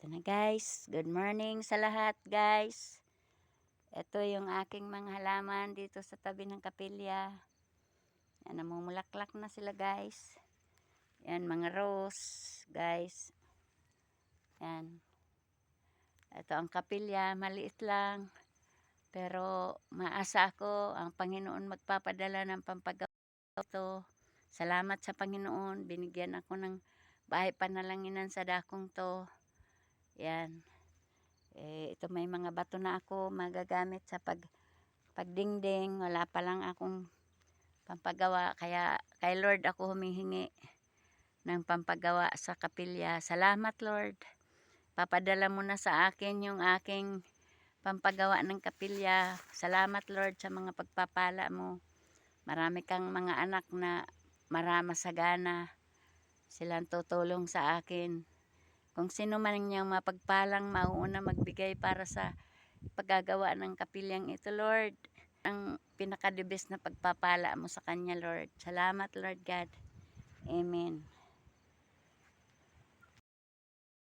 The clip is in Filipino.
Ito na guys, good morning sa lahat guys. Ito yung aking mga halaman dito sa tabi ng kapilya. Yan, namumulaklak na sila guys. Yan, mga rose guys. Yan. Ito ang kapilya, maliit lang. Pero maasa ako ang Panginoon magpapadala ng pampagawa ito. Salamat sa Panginoon, binigyan ako ng bahay panalanginan sa dakong to. Yan. Ito may mga bato na ako magagamit sa pagdingding. Wala pa lang akong pampagawa. Kaya kay Lord ako humihingi ng pampagawa sa kapilya. Salamat Lord. Papadala mo na sa akin yung aking pampagawa ng kapilya. Salamat Lord sa mga pagpapala mo. Marami kang mga anak na masagana. Silang tutulong sa akin. Kung sino man niyang mapagpalang mauuna magbigay para sa paggagawa ng kapilyang ito, Lord. Ang pinakadibis na pagpapala mo sa kanya, Lord. Salamat, Lord God. Amen.